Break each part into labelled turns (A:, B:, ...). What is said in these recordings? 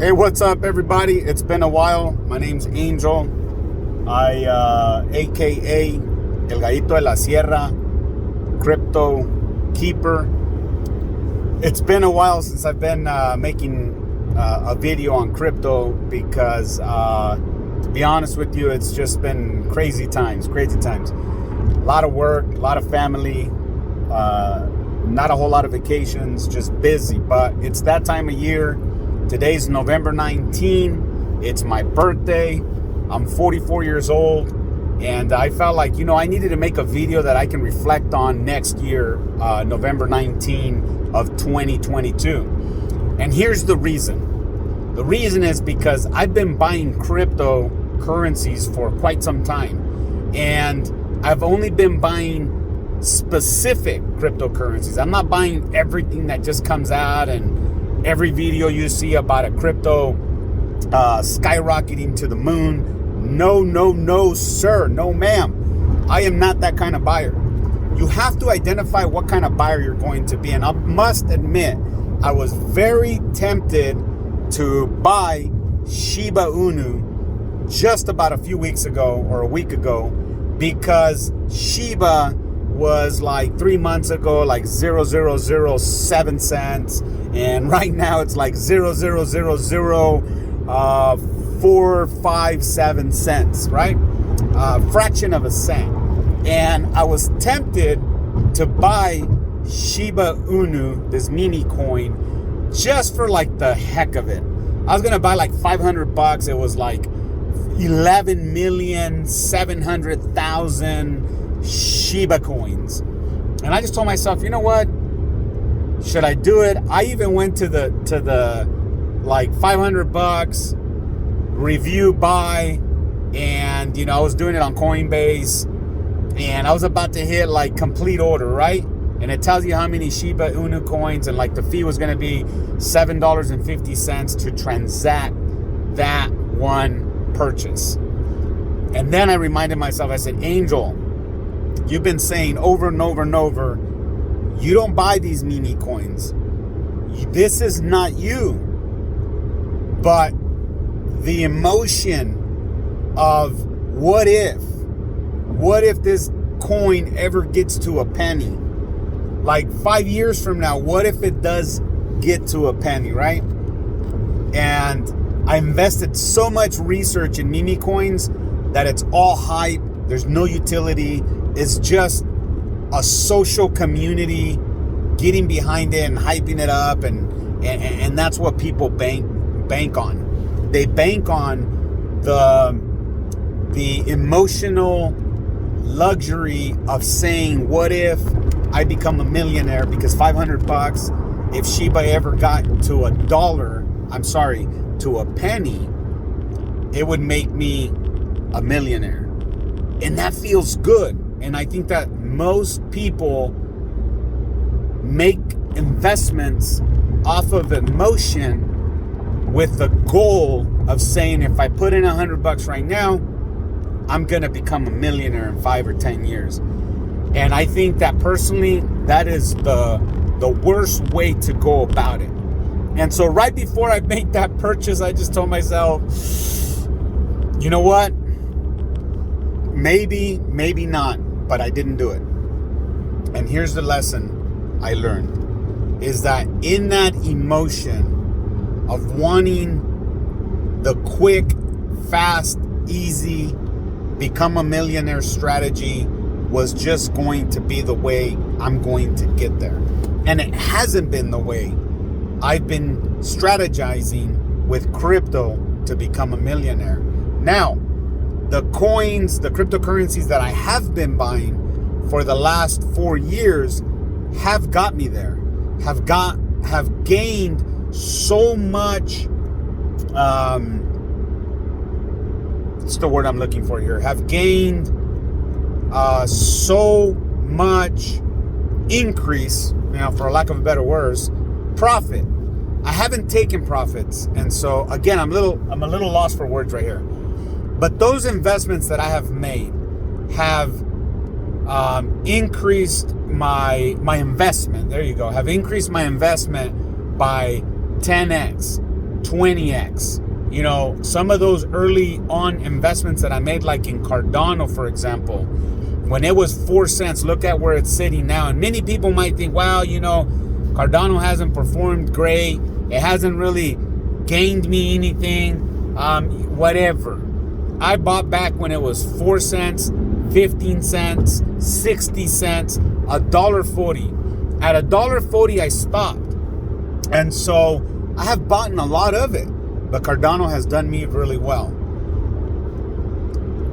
A: Hey, what's up, everybody? It's been a while. My name's Angel. AKA El Gallito de la Sierra, Crypto Keeper. It's been a while since I've been making a video on crypto because, to be honest with you, it's just been crazy times. A lot of work, a lot of family, not a whole lot of vacations, just busy. But it's that time of year. Today's November 19. It's my birthday. I'm 44 years old. And I felt like, I needed to make a video that I can reflect on next year, November 19 of 2022. And here's the reason. The reason is because I've been buying cryptocurrencies for quite some time. And I've only been buying specific cryptocurrencies. I'm not buying everything that just comes out, and every video you see about a crypto skyrocketing to the moon. No, sir. No, ma'am. I am not that kind of buyer. You have to identify what kind of buyer you're going to be. And I must admit, I was very tempted to buy Shiba Inu just about a few weeks ago or a week ago, because Shiba was like 3 months ago like 0.007 cents, and right now it's like 0.0000457 cents, right? Fraction of a cent. And I was tempted to buy Shiba Inu, this meme coin, just for like the heck of it. I was gonna buy like $500. It was like 11,700,000 Shiba coins. And I just told myself, you know what? Should I do it? I even went to the like $500 review buy, and I was doing it on Coinbase, and I was about to hit like complete order, right? And it tells you how many Shiba Inu coins, and like the fee was going to be $7.50 to transact that one purchase. And then I reminded myself, I said, Angel, you've been saying over and over and over, you don't buy these meme coins. This is not you. But the emotion of what if this coin ever gets to a penny? Like 5 years from now, what if it does get to a penny, right? And I invested so much research in meme coins that it's all hype. There's no utility. It's just a social community getting behind it and hyping it up, and that's what people bank on. They bank on the emotional luxury of saying, what if I become a millionaire? Because $500, if Shiba ever got to to a penny, it would make me a millionaire. And that feels good. And I think that most people make investments off of emotion with the goal of saying, if I put in $100 right now, I'm going to become a millionaire in 5 or 10 years. And I think that personally, that is the worst way to go about it. And so right before I make that purchase, I just told myself, you know what? Maybe not, but I didn't do it. And here's the lesson I learned, is that in that emotion of wanting the quick, fast, easy, become a millionaire strategy was just going to be the way I'm going to get there. And it hasn't been the way I've been strategizing with crypto to become a millionaire. Now, the coins, the cryptocurrencies that I have been buying for the last 4 years have got me there, have gained so much, what's the word I'm looking for here? Have gained so much increase, for lack of a better words, profit. I haven't taken profits, and so again, I'm a little lost for words right here. But those investments that I have made have increased my investment. There you go. Have increased my investment by 10x. 20x. You know, some of those early on investments that I made, like in Cardano, for example, when it was 4 cents, look at where it's sitting now. And many people might think, well, you know, Cardano hasn't performed great. It hasn't really gained me anything. Whatever. I bought back when it was 4 cents, 15 cents, 60 cents, $1.40. At $1.40, I stopped. And so I have bought a lot of it, but Cardano has done me really well.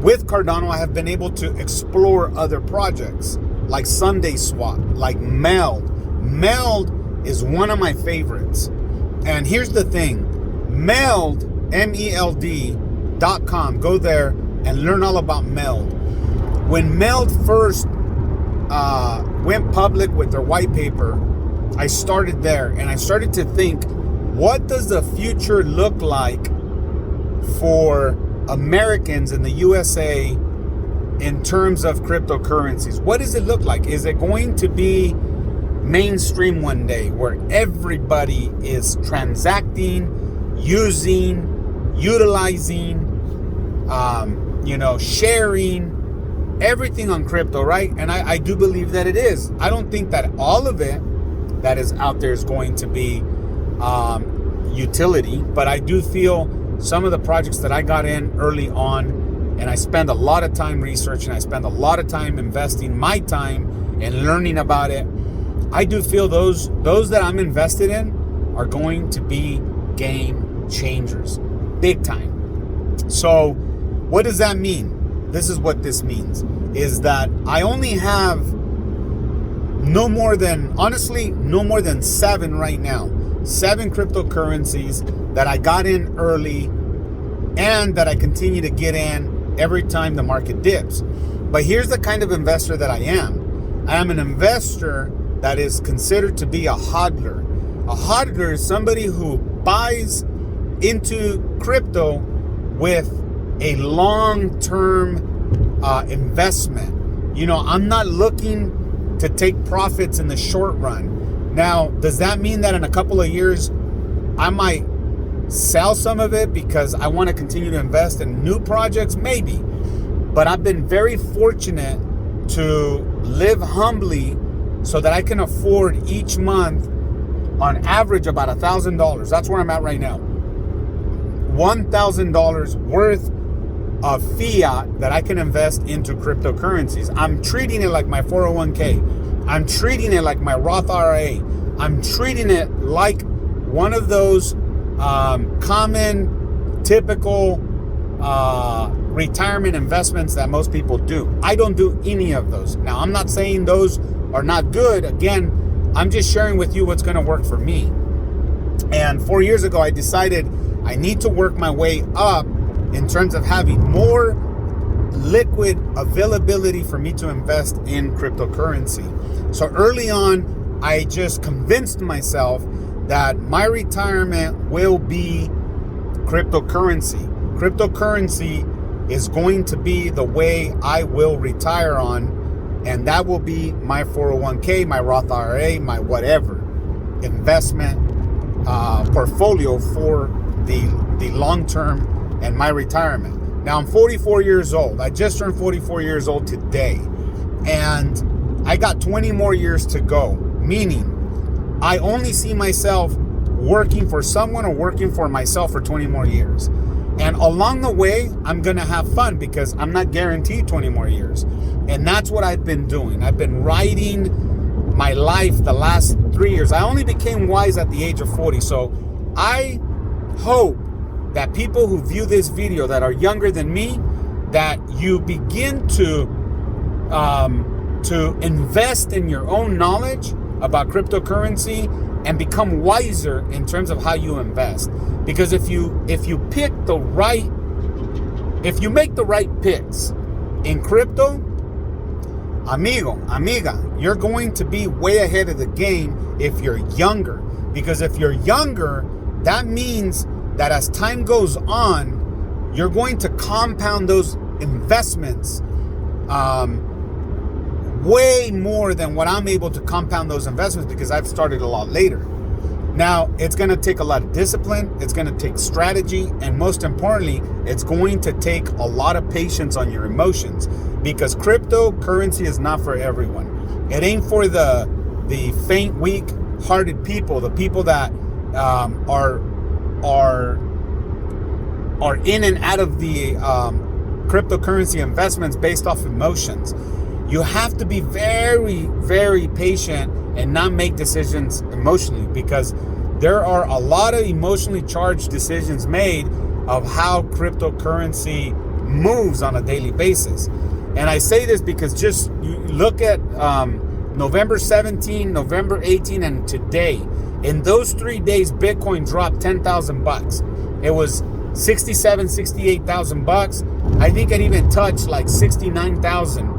A: With Cardano, I have been able to explore other projects like Sunday Swap, like Meld. Meld is one of my favorites. And here's the thing, Meld, MELD.com, go there and learn all about Meld. When Meld first went public with their white paper, I started there and I started to think, what does the future look like for Americans in the USA in terms of cryptocurrencies? What does it look like? Is it going to be mainstream one day where everybody is transacting, using, utilizing, sharing everything on crypto, right? And I do believe that it is. I don't think that all of it that is out there is going to be utility, but I do feel some of the projects that I got in early on, and I spend a lot of time researching, I spend a lot of time investing my time and learning about it. I do feel those that I'm invested in are going to be game changers, big time. So what does that mean? This is what this means, is that I only have no more than 7 right now. 7 cryptocurrencies that I got in early and that I continue to get in every time the market dips. But here's the kind of investor that I am. I am an investor that is considered to be a hodler. A hodler is somebody who buys into crypto with a long-term investment. You know, I'm not looking to take profits in the short run. Now, does that mean that in a couple of years I might sell some of it because I want to continue to invest in new projects? Maybe. But I've been very fortunate to live humbly so that I can afford each month on average about $1,000. That's where I'm at right now. $1,000 worth of fiat that I can invest into cryptocurrencies. I'm treating it like my 401k. I'm treating it like my Roth IRA. I'm treating it like one of those common, typical retirement investments that most people do. I don't do any of those. Now, I'm not saying those are not good. Again, I'm just sharing with you what's going to work for me. And 4 years ago, I decided I need to work my way up in terms of having more liquid availability for me to invest in cryptocurrency. So early on, I just convinced myself that my retirement will be cryptocurrency. Cryptocurrency is going to be the way I will retire on, and that will be my 401k, my Roth IRA, my whatever investment portfolio for the long term and my retirement. Now, I'm 44 years old. I just turned 44 years old today, and I got 20 more years to go, meaning I only see myself working for someone or working for myself for 20 more years. And along the way, I'm going to have fun because I'm not guaranteed 20 more years. And that's what I've been doing. I've been writing my life the last 3 years. I only became wise at the age of 40. So I hope that people who view this video that are younger than me, that you begin to invest in your own knowledge about cryptocurrency and become wiser in terms of how you invest. Because if you make the right picks in crypto, amigo, amiga, you're going to be way ahead of the game if you're younger. Because if you're younger, that means that as time goes on, you're going to compound those investments way more than what I'm able to compound those investments because I've started a lot later. Now, it's going to take a lot of discipline, it's going to take strategy, and most importantly, it's going to take a lot of patience on your emotions, because cryptocurrency is not for everyone. It ain't for the faint, weak-hearted people, the people that are in and out of the cryptocurrency investments based off emotions. You have to be very, very patient and not make decisions emotionally, because there are a lot of emotionally charged decisions made of how cryptocurrency moves on a daily basis. And I say this because just you look at November 17, November 18, and today. In those 3 days, Bitcoin dropped $10,000. It was 68,000 bucks. I think it even touched like 69,000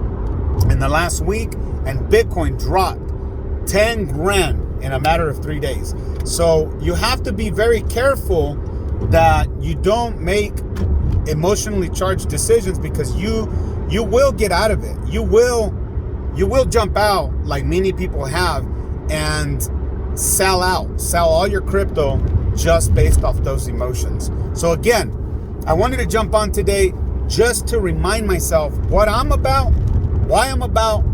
A: in the last week, and Bitcoin dropped 10 grand in a matter of 3 days. So you have to be very careful that you don't make emotionally charged decisions, because you will get out of it. You will jump out like many people have and sell all your crypto just based off those emotions. So again, I wanted to jump on today just to remind myself what I'm about, why I'm about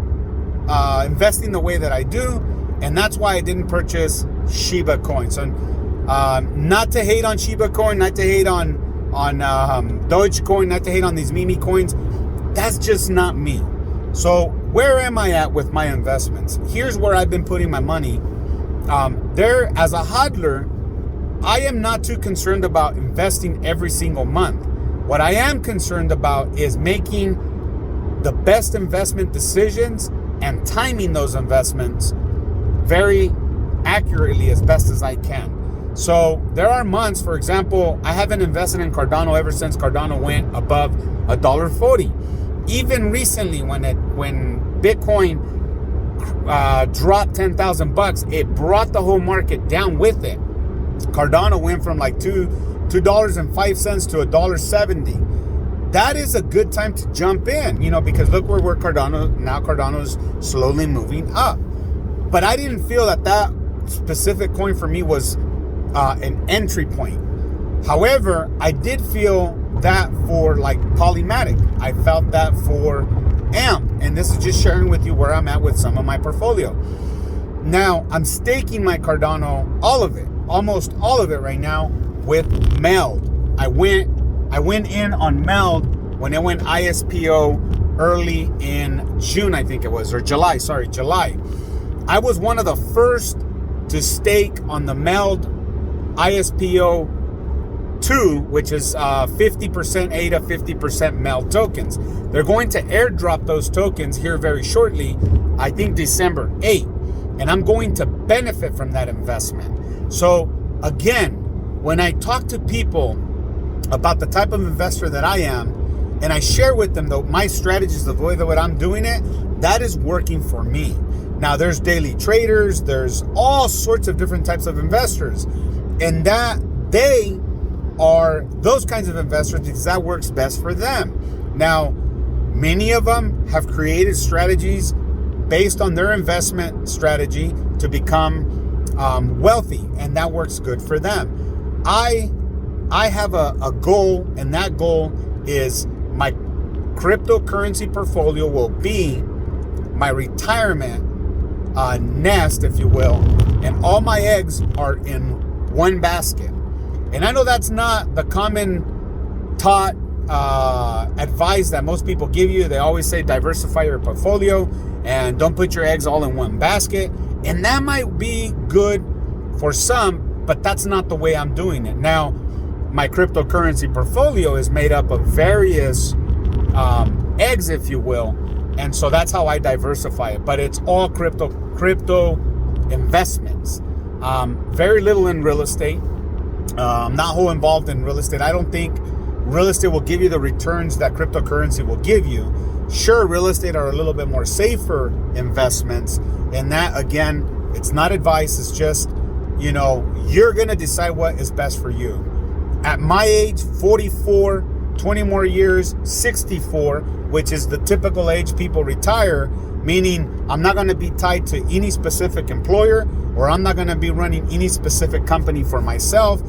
A: investing the way that I do, and that's why I didn't purchase Shiba coin. So not to hate on Shiba coin, not to hate on Dogecoin, not to hate on these meme coins. That's just not me. So where am I at with my investments? Here's where I've been putting my money. There, as a hodler, I am not too concerned about investing every single month. What I am concerned about is making the best investment decisions and timing those investments very accurately as best as I can. So there are months, for example, I haven't invested in Cardano ever since Cardano went above $1.40. Even recently, when Bitcoin dropped 10,000 bucks, it brought the whole market down with it. Cardano went from like $2.05 to $1.70. That is a good time to jump in, because look where we're Cardano's slowly moving up. But I didn't feel that specific coin for me was an entry point. However, I did feel that for like Polymatic. I felt that for AMP. And this is just sharing with you where I'm at with some of my portfolio. Now, I'm staking my Cardano, all of it, almost all of it right now with Meld. I went in on Meld when it went ISPO early in June, I think it was, or July. I was one of the first to stake on the Meld ISPO 2, which is 50% ADA, 50% Meld tokens. They're going to airdrop those tokens here very shortly, I think December 8th. And I'm going to benefit from that investment. So again, when I talk to people about the type of investor that I am, and I share with them my strategies, the way that I'm doing it, that is working for me. Now, there's daily traders, there's all sorts of different types of investors, and that they are those kinds of investors because that works best for them. Now, many of them have created strategies based on their investment strategy to become wealthy, and that works good for them. I have a goal, and that goal is my cryptocurrency portfolio will be my retirement nest, if you will, and all my eggs are in one basket. And I know that's not the common taught advice that most people give you. They always say diversify your portfolio and don't put your eggs all in one basket. And that might be good for some, but that's not the way I'm doing it. Now, my cryptocurrency portfolio is made up of various eggs, if you will. And so that's how I diversify it. But it's all crypto investments. Very little in real estate. I'm not whole involved in real estate. I don't think real estate will give you the returns that cryptocurrency will give you. Sure, real estate are a little bit more safer investments. And that, again, it's not advice. It's just, you're going to decide what is best for you. At my age, 44, 20 more years, 64, which is the typical age people retire, meaning I'm not going to be tied to any specific employer, or I'm not going to be running any specific company for myself.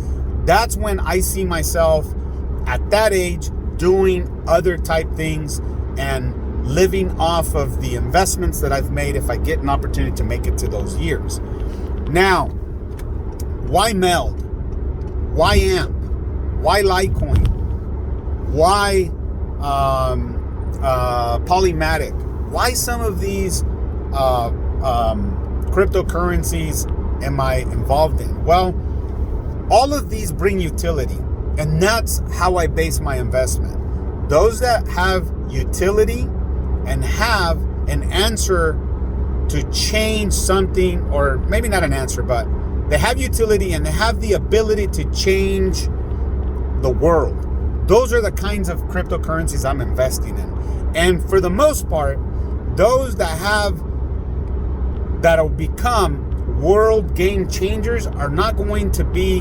A: That's when I see myself at that age doing other type things and living off of the investments that I've made if I get an opportunity to make it to those years. Now, why Meld? Why AMP? Why Litecoin? Why Polymatic? Why some of these cryptocurrencies am I involved in? Well, all of these bring utility, and that's how I base my investment. Those that have utility and have an answer to change something, or maybe not an answer, but they have utility and they have the ability to change the world. Those are the kinds of cryptocurrencies I'm investing in. And for the most part, those that will become world game changers are not going to be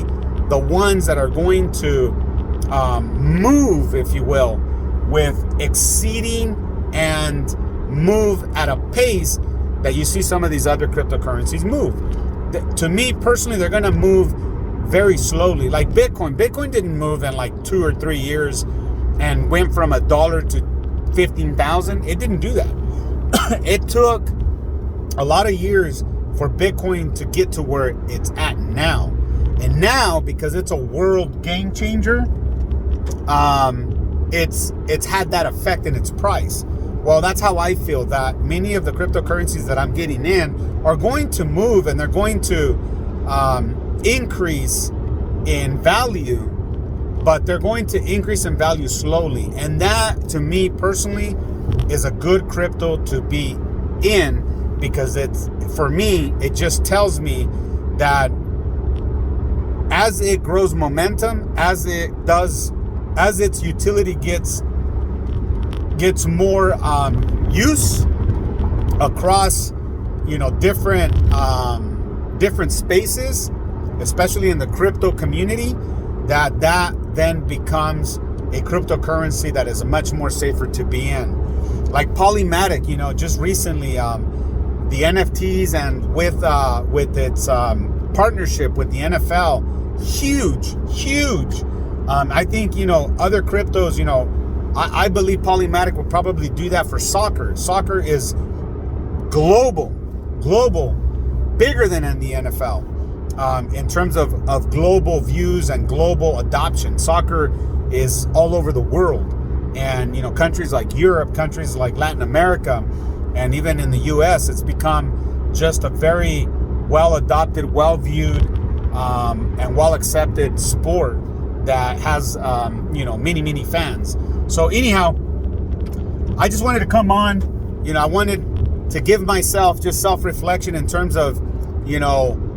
A: the ones that are going to move, if you will, with exceeding and move at a pace that you see some of these other cryptocurrencies move. To me personally, they're going to move very slowly. Like Bitcoin. Bitcoin didn't move in like 2 or 3 years and went from $1 to 15,000. It didn't do that. It took a lot of years for Bitcoin to get to where it's at now. And now, because it's a world game changer, it's had that effect in its price. Well, that's how I feel that many of the cryptocurrencies that I'm getting in are going to move, and they're going to increase in value, but they're going to increase in value slowly. And that, to me personally, is a good crypto to be in, because for me, it just tells me that as it grows momentum, as its utility gets more use across, different spaces, especially in the crypto community, that then becomes a cryptocurrency that is much more safer to be in. Like Polymatic, just recently, the NFTs, and with its partnership with the NFL, huge. I think, other cryptos, I believe Polymatic will probably do that for soccer. Soccer is global, bigger than in the NFL, in terms of global views and global adoption. Soccer is all over the world, and countries like Europe, countries like Latin America, and even in the US, it's become just a very well adopted, well viewed, and well accepted sport that has many fans. So anyhow, I just wanted to come on. I wanted to give myself just self-reflection in terms of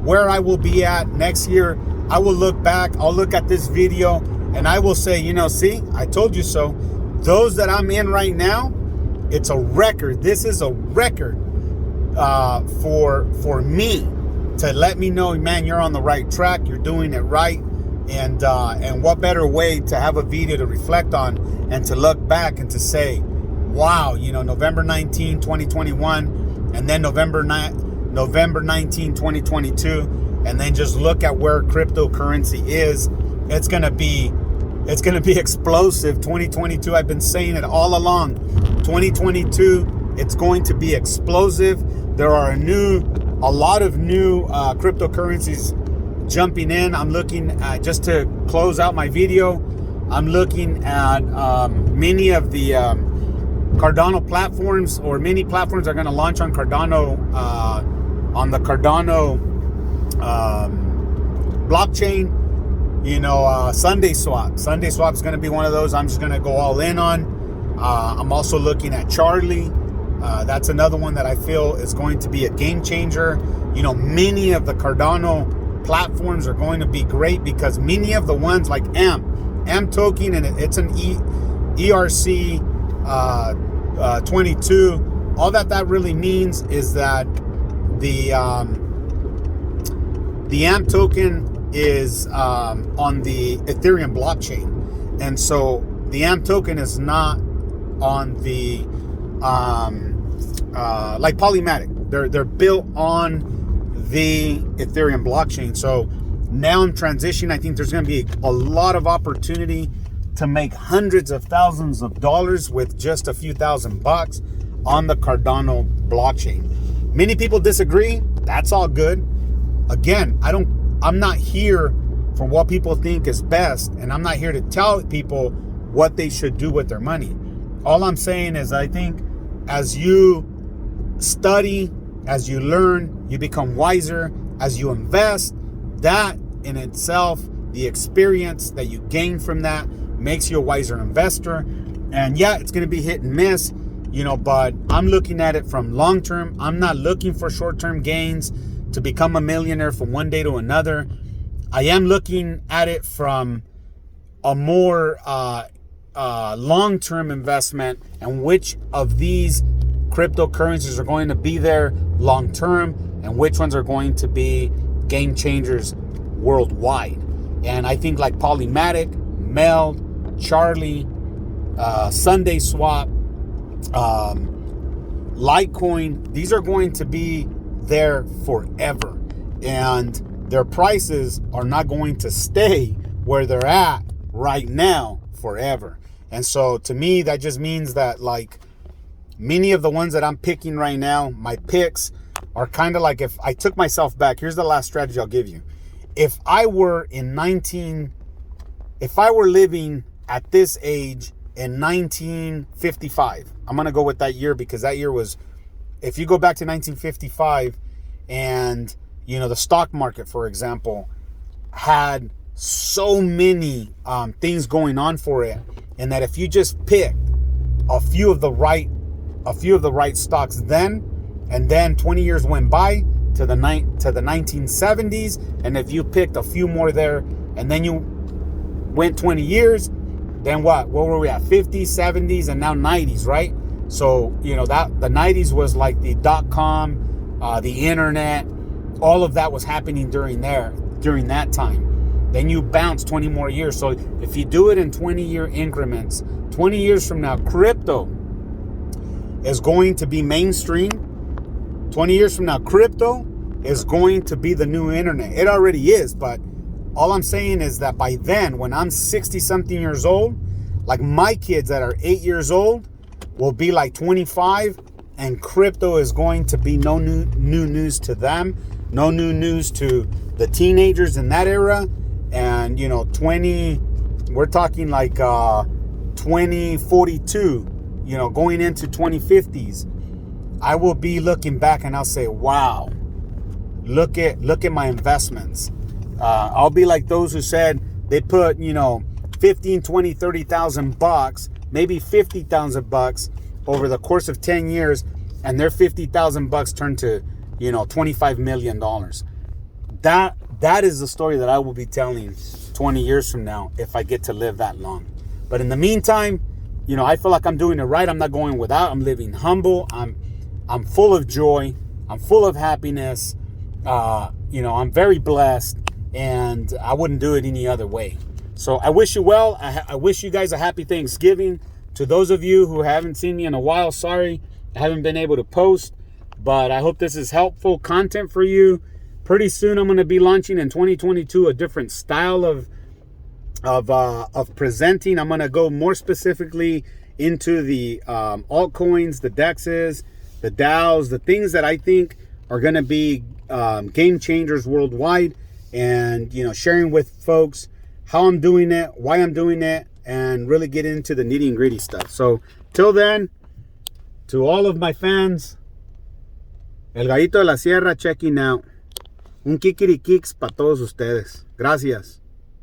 A: where I will be at next year. I will look back, I'll look at this video, and I will say, see, I told you so. Those that I'm in right now, it's a record. This is a record for me to let me know, man, you're on the right track, you're doing it right. And what better way to have a video to reflect on and to look back and to say, wow, November 19, 2021, and then November 19, 2022, and then just look at where cryptocurrency is. It's gonna be explosive. 2022, I've been saying it all along. 2022, it's going to be explosive. There are a lot of new cryptocurrencies jumping in. I'm looking at, just to close out my video, I'm looking at many of the Cardano platforms, or many platforms are going to launch on Cardano, on the Cardano blockchain. SundaeSwap is going to be one of those I'm just going to go all in on. I'm also looking at Charlie. That's another one that I feel is going to be a game changer. Many of the Cardano platforms are going to be great, because many of the ones like AMP token, and it's an ERC 22. All that really means is that the AMP token is on the Ethereum blockchain, and so the AMP token is not on the like Polymatic. They're built on the Ethereum blockchain. So now I'm transitioning. I think there's going to be a lot of opportunity to make hundreds of thousands of dollars with just a few $1,000 on the Cardano blockchain. Many people disagree. That's all good. Again, I'm not here for what people think is best, and I'm not here to tell people what they should do with their money. All I'm saying is I think as you study, as you learn, you become wiser. As you invest, that in itself, the experience that you gain from that makes you a wiser investor. And yeah, it's going to be hit and miss, but I'm looking at it from long term. I'm not looking for short-term gains to become a millionaire from one day to another. I am looking at it from a more long-term investment, and which of these cryptocurrencies are going to be there long-term and which ones are going to be game changers worldwide. And I think like Polymatic, Meld, Charlie, Sunday Swap, Litecoin, these are going to be there forever. And their prices are not going to stay where they're at right now forever. And so to me, that just means that like many of the ones that I'm picking right now, my picks are kind of like, if I took myself back, here's the last strategy I'll give you. If I were living at this age in 1955, I'm going to go with that year because that year was, if you go back to 1955 and, the stock market, for example, had so many things going on for it, and that if you just pick a few of the right stocks then, and then 20 years went by to the 1970s, and if you picked a few more there, and then you went 20 years, then what were we at? 50s, 70s, and now 90s, right? So that the 90s was like the .com, the internet, all of that was happening during that time. Then you bounce 20 more years. So if you do it in 20-year increments, 20 years from now, crypto is going to be mainstream. 20 years from now, crypto is going to be the new internet. It already is, but all I'm saying is that by then, when I'm 60-something years old, like my kids that are 8 years old will be like 25, and crypto is going to be no new news to them, no new news to the teenagers in that era. And, we're talking like 2042, going into 2050s. I will be looking back and I'll say, wow, look at my investments. I'll be like those who said they put, 15, 20, 30,000 bucks, maybe 50,000 bucks over the course of 10 years. And their 50,000 bucks turned to, $25 million. That is the story that I will be telling 20 years from now if I get to live that long. But in the meantime, I feel like I'm doing it right. I'm not going without. I'm living humble. I'm full of joy. I'm full of happiness. I'm very blessed, and I wouldn't do it any other way. So I wish you well. I wish you guys a happy Thanksgiving. To those of you who haven't seen me in a while, sorry, I haven't been able to post, but I hope this is helpful content for you. Pretty soon I'm going to be launching in 2022 a different style of presenting. I'm going to go more specifically into the altcoins, the DEXs, the DAOs, the things that I think are going to be game changers worldwide, and sharing with folks how I'm doing it, why I'm doing it, and really get into the nitty and gritty stuff. So till then, to all of my fans, El Gallito de la Sierra checking out. Un kikirikix para todos ustedes. Gracias.